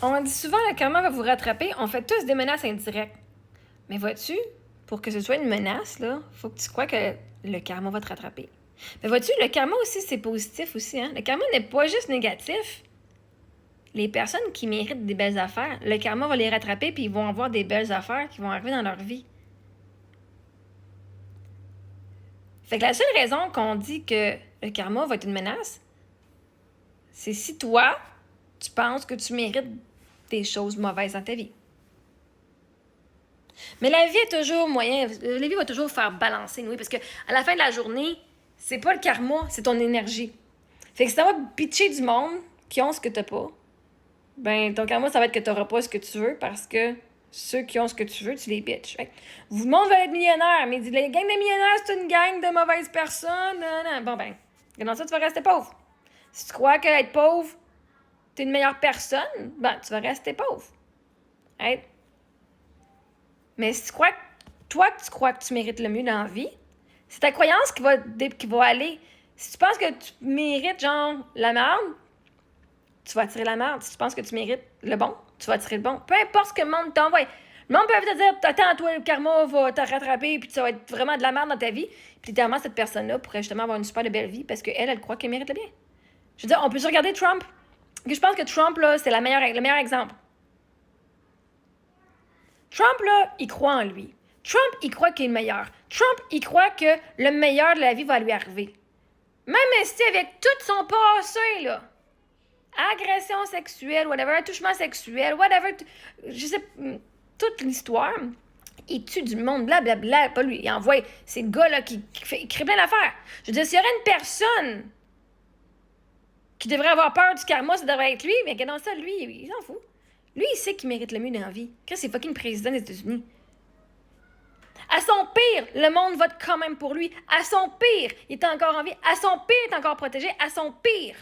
On dit souvent le karma va vous rattraper. On fait tous des menaces indirectes. Mais vois-tu, pour que ce soit une menace, là, faut que tu crois que le karma va te rattraper. Mais vois-tu, le karma aussi, c'est positif aussi. Hein? Le karma n'est pas juste négatif. Les personnes qui méritent des belles affaires, le karma va les rattraper puis ils vont avoir des belles affaires qui vont arriver dans leur vie. Fait que la seule raison qu'on dit que le karma va être une menace, c'est si toi, tu penses que tu mérites des choses mauvaises dans ta vie. Mais la vie est toujours moyen, la vie va toujours faire balancer, oui, parce que à la fin de la journée, c'est pas le karma, c'est ton énergie. Fait que si t'en vas bitcher du monde qui ont ce que t'as pas, ben ton karma, ça va être que t'auras pas ce que tu veux parce que ceux qui ont ce que tu veux, tu les bitches. Fait que vous, le monde veut être millionnaire, mais les gangs de millionnaires, c'est une gang de mauvaises personnes. Non. Bon, ben, dans ça, tu vas rester pauvre. Si tu crois qu'être pauvre, t'es une meilleure personne, ben, tu vas rester pauvre. Right? Mais si tu crois que toi, tu crois que tu mérites le mieux dans la vie, c'est ta croyance qui va aller. Si tu penses que tu mérites, genre, la merde, tu vas attirer la merde. Si tu penses que tu mérites le bon, tu vas attirer le bon. Peu importe ce que le monde t'envoie. Le monde peut te dire, attends, toi, le karma va te rattraper, puis ça va être vraiment de la merde dans ta vie. Puis littéralement, cette personne-là pourrait justement avoir une super belle vie parce qu'elle, elle croit qu'elle mérite le bien. Je veux dire, on peut se regarder Trump. Je pense que Trump, là, c'est le meilleur exemple. Trump, là, il croit en lui. Trump, il croit qu'il est le meilleur. Trump, il croit que le meilleur de la vie va lui arriver. Même si avec tout son passé, là, agression sexuelle, whatever, attouchement sexuel, whatever, je sais, toute l'histoire, il tue du monde, blablabla, pas lui, il envoie ces gars-là qui crée plein d'affaires. Je veux dire, s'il y aurait une personne qui devrait avoir peur du karma, ça devrait être lui, mais que dans ça, lui, il s'en fout. Lui, il sait qu'il mérite le mieux dans la vie. Quand c'est fucking président des États-Unis. À son pire, le monde vote quand même pour lui. À son pire, il est encore en vie. À son pire, il est encore protégé. À son pire.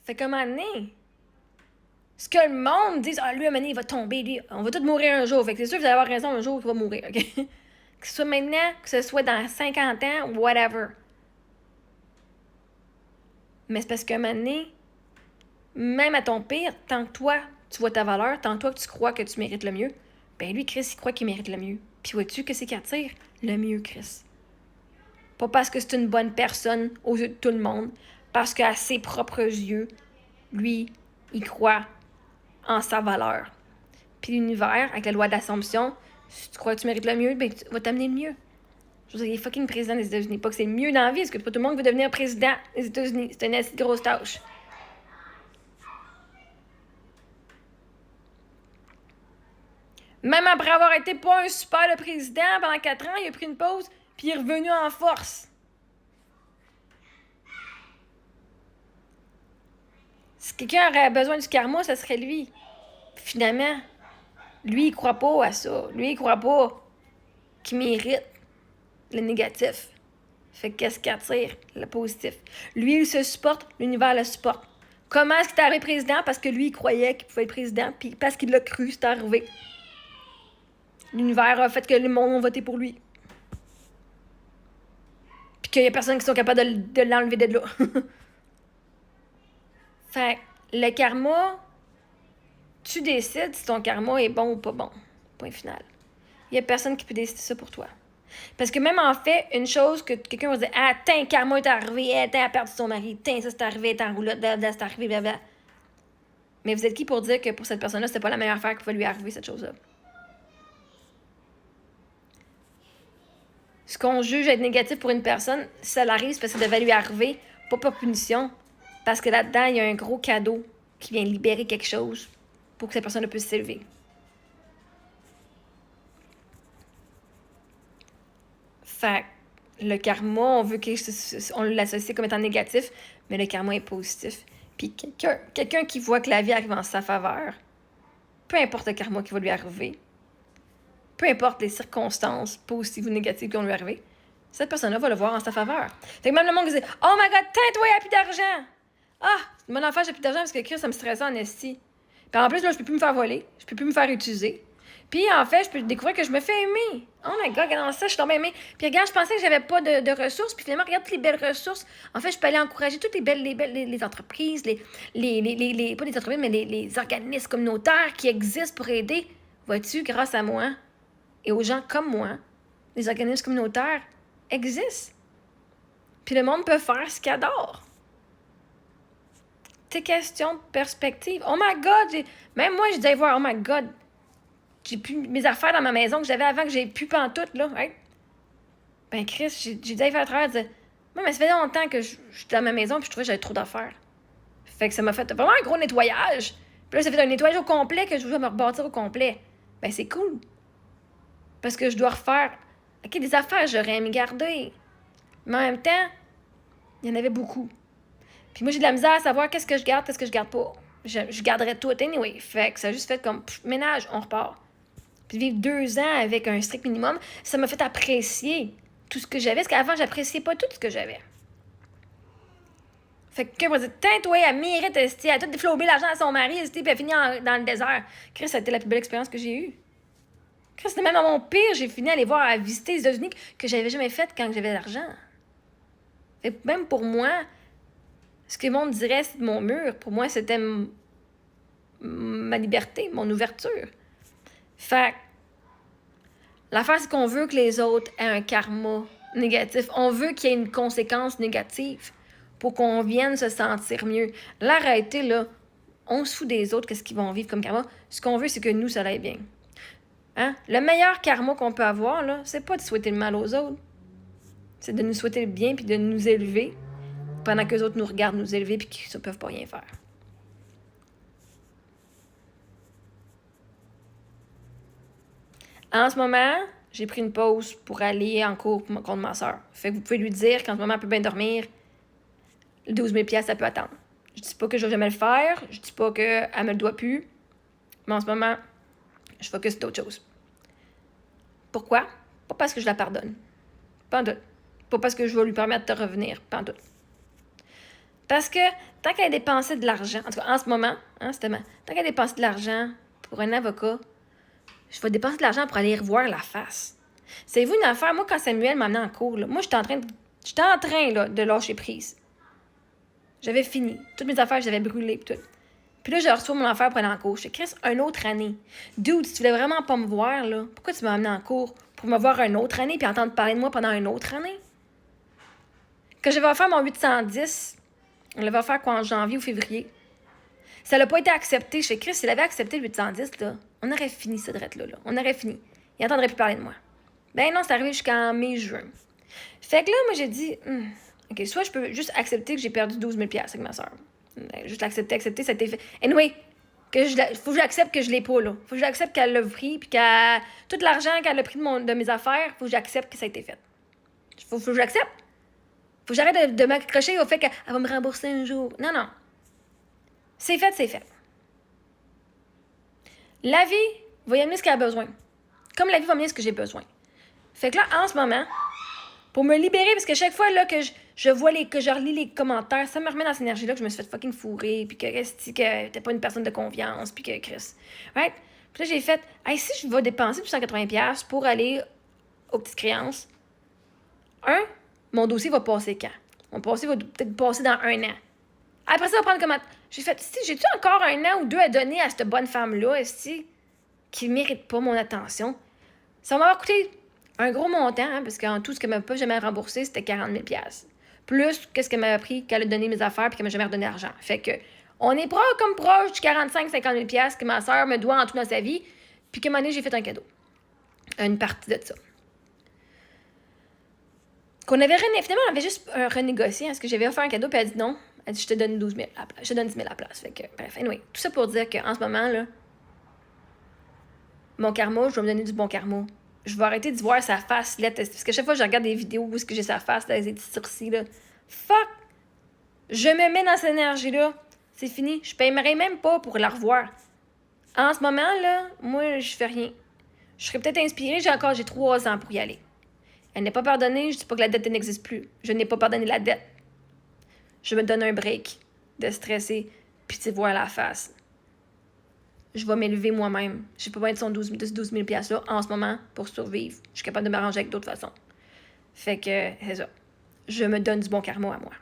Fait qu'à un moment donné, ce que le monde dit, ah, lui, à un moment donné, il va tomber, lui, on va tous mourir un jour. Fait que c'est sûr que vous allez avoir raison un jour qu'il va mourir, OK? Que ce soit maintenant, que ce soit dans 50 ans, whatever. Mais c'est parce qu'à un moment donné, même à ton pire, tant que toi, tu vois ta valeur, tant que toi que tu crois que tu mérites le mieux, ben lui, Chris, il croit qu'il mérite le mieux. Puis vois-tu que c'est qu'il attire? Le mieux, Chris. Pas parce que c'est une bonne personne aux yeux de tout le monde, parce qu'à ses propres yeux, lui, il croit en sa valeur. Puis l'univers, avec la loi d'Assomption, si tu crois que tu mérites le mieux, ben tu vas t'amener le mieux. Je veux dire, il est fucking président des États-Unis. Pas que c'est le mieux dans la vie, parce que pas tout le monde veut devenir président des États-Unis. C'est une assez grosse tâche. Même après avoir été pas un super le président pendant 4 ans, il a pris une pause, puis il est revenu en force. Si quelqu'un aurait besoin du karma, ça serait lui. Puis finalement, lui, il croit pas à ça. Lui, il croit pas qu'il mérite le négatif. Fait que qu'est-ce qu'il attire? Le positif. Lui, il se supporte, l'univers le supporte. Comment est-ce qu'il est arrivé président? Parce que lui, il croyait qu'il pouvait être président, puis parce qu'il l'a cru, c'est arrivé. L'univers a fait que le monde a voté pour lui. Puis qu'il y a personne qui sont capables de l'enlever de là. Fait le karma, tu décides si ton karma est bon ou pas bon. Point final. Il y a personne qui peut décider ça pour toi. Parce que même en fait, une chose que quelqu'un va dire, ah, tiens, karma est arrivé, tiens, a perdu son mari, tiens, ça c'est arrivé, elle est en roulotte, c'est arrivé, blablabla. Mais vous êtes qui pour dire que pour cette personne-là, c'était pas la meilleure affaire qui va lui arriver, cette chose-là? Ce qu'on juge être négatif pour une personne, ça l'arrive, c'est parce que ça devait lui arriver, pas par punition. Parce que là-dedans, il y a un gros cadeau qui vient libérer quelque chose pour que cette personne puisse s'élever. Fait le karma, on veut qu'on l'associe comme étant négatif, mais le karma est positif. Puis quelqu'un qui voit que la vie arrive en sa faveur, peu importe le karma qui va lui arriver, peu importe les circonstances positives ou négatives qui vont lui arriver, cette personne-là va le voir en sa faveur. Fait que même le monde qui dit « Oh my God, tais-toi, il n'y a plus d'argent! » Ah, mon enfant, j'ai plus d'argent parce que ça me stressait en esti. Puis en plus, là, je peux plus me faire voler, je peux plus me faire utiliser. Puis en fait, je peux découvrir que je me fais aimer. Oh my God, regarde ça, je suis tombée aimée. Puis regarde, je pensais que j'avais pas de ressources. Puis finalement, regarde toutes les belles ressources. En fait, je peux aller encourager toutes les entreprises, pas les entreprises, mais les organismes communautaires qui existent pour aider. Vois-tu, grâce à moi et aux gens comme moi, les organismes communautaires existent. Puis le monde peut faire ce qu'il adore. C'est question de perspective. Oh my God! Même moi, je disais voir, oh my God, j'ai plus mes affaires dans ma maison que j'avais avant, que j'ai plus pantoute, là. Hein? Ben, Chris, j'ai dit à faire à travers, dire, moi, mais ça faisait longtemps que je suis dans ma maison, puis je trouvais que j'avais trop d'affaires. Fait que ça m'a fait vraiment un gros nettoyage. Puis là, ça fait un nettoyage au complet que je voulais me rebâtir au complet. Ben, c'est cool. Parce que je dois refaire. OK, des affaires, j'aurais aimé garder. Mais en même temps, il y en avait beaucoup. Puis moi, j'ai de la misère à savoir qu'est-ce que je garde, qu'est-ce que je garde pas. Je garderais tout anyway. Fait que ça a juste fait comme ménage, on repart. Puis vivre 2 ans avec un strict minimum, ça m'a fait apprécier tout ce que j'avais. Parce qu'avant, j'appréciais pas tout ce que j'avais. Fait que quelqu'un va dire, tiens, toi, elle mérite, elle a tout déflobé l'argent à son mari, puis elle finit dans le désert. Chris, ça a été la plus belle expérience que j'ai eue. Chris, c'était même à mon pire, j'ai fini à aller voir, à visiter les États-Unis que j'avais jamais fait quand j'avais de l'argent. Fait que même pour moi, ce que le monde dirait, c'est mon mur. Pour moi, c'était ma liberté, mon ouverture. Fait que l'affaire, c'est qu'on veut que les autres aient un karma négatif. On veut qu'il y ait une conséquence négative pour qu'on vienne se sentir mieux. La réalité, là, on se fout des autres, qu'est-ce qu'ils vont vivre comme karma. Ce qu'on veut, c'est que nous, ça aille bien. Hein? Le meilleur karma qu'on peut avoir, là, c'est pas de souhaiter le mal aux autres. C'est de nous souhaiter le bien puis de nous élever pendant que les autres nous regardent nous élever puis qu'ils ne peuvent pas rien faire. En ce moment, j'ai pris une pause pour aller en cours contre ma soeur. Fait que vous pouvez lui dire qu'en ce moment, elle peut bien dormir. Le 12 000 $, ça peut attendre. Je dis pas que je vais jamais le faire. Je dis pas qu'elle me le doit plus. Mais en ce moment, je focus sur d'autres choses. Pourquoi? Pas parce que je la pardonne. Pas en doute. Pas parce que je vais lui permettre de revenir. Pas en doute. Parce que tant qu'elle a dépensé de l'argent, en tout cas en ce moment, hein, tant qu'elle a dépensé de l'argent pour un avocat, je vais dépenser de l'argent pour aller revoir la face. Savez-vous une affaire? Moi, quand Samuel m'a amené en cours, là, moi, j'étais en train là, de lâcher prise. J'avais fini. Toutes mes affaires, j'avais brûlé. Puis là, je reçois mon affaire pour aller en cours. Je dis, Chris, une autre année. Dude, si tu voulais vraiment pas me voir, là, pourquoi tu m'as amené en cours? Pour me voir une autre année puis entendre parler de moi pendant une autre année? Quand je vais faire mon 810, on l'avait offert quoi, en janvier ou février. Ça n'a pas été accepté. Je fais, Chris, s'il avait accepté le 810, là, on aurait fini cette drette-là. On aurait fini. Il n'entendrait plus parler de moi. Ben non, c'est arrivé jusqu'en mai-juin. Fait que là, moi, j'ai dit, OK, soit je peux juste accepter que j'ai perdu 12 000 $ avec ma soeur. Juste accepter, ça a été fait. Anyway, faut que j'accepte que je l'ai pas, là. Faut que j'accepte qu'elle l'a pris, puis qu'elle... Tout l'argent qu'elle a pris de mes affaires, faut que j'accepte que ça a été fait. Faut que j'accepte. Faut que j'arrête de m'accrocher au fait qu'elle va me rembourser un jour. Non, non. C'est fait, c'est fait. La vie va y amener ce qu'elle a besoin. Comme la vie va m'amener ce que j'ai besoin. Fait que là, en ce moment, pour me libérer, parce que chaque fois là, que je vois que je relis les commentaires, ça me remet dans cette énergie-là que je me suis fait fucking fourrer, puis que t'es pas une personne de confiance, puis que Chris. Right? Puis là, j'ai fait, hey, si je vais dépenser plus de 180$ pour aller aux petites créances, mon dossier va passer quand? Mon dossier va peut-être passer dans 1 an. Après ça, on va prendre comment. J'ai fait, j'ai-tu encore 1 an ou 2 à donner à cette bonne femme-là, qui ne mérite pas mon attention? Ça m'a coûté un gros montant, hein, parce qu'en tout, ce qu'elle m'a pas jamais remboursé, c'était 40 000 $. Plus qu'est-ce qu'elle m'a pris, qu'elle a donné mes affaires, puis qu'elle m'a jamais redonné l'argent. Fait que, on est proche du 45-50 000 $ que ma soeur me doit en tout dans sa vie, puis qu'à un moment donné, j'ai fait un cadeau. Une partie de ça. Finalement, on avait juste renégocié, parce que j'avais offert un cadeau, puis elle a dit non. Elle dit, je te donne 12 000 à la place. Je te donne 10 000 à la place. Fait que, bref, anyway, tout ça pour dire qu'en ce moment, là, mon karma, je vais me donner du bon karma. Je vais arrêter de voir sa face là, parce que chaque fois que je regarde des vidéos où est-ce que j'ai sa face, là, les petits sourcils, là, fuck! Je me mets dans cette énergie-là. C'est fini. Je paierai même pas pour la revoir. En ce moment, là, moi, je fais rien. Je serais peut-être inspirée, j'ai 3 ans pour y aller. Elle n'est pas pardonnée, je dis pas que la dette n'existe plus. Je n'ai pas pardonné la dette. Je me donne un break de stresser puis de voir la face. je vais m'élever moi-même. Je n'ai pas besoin de son 12 000 $-là en ce moment pour survivre. Je suis capable de m'arranger avec d'autres façons. Fait que, c'est ça. Je me donne du bon karma à moi.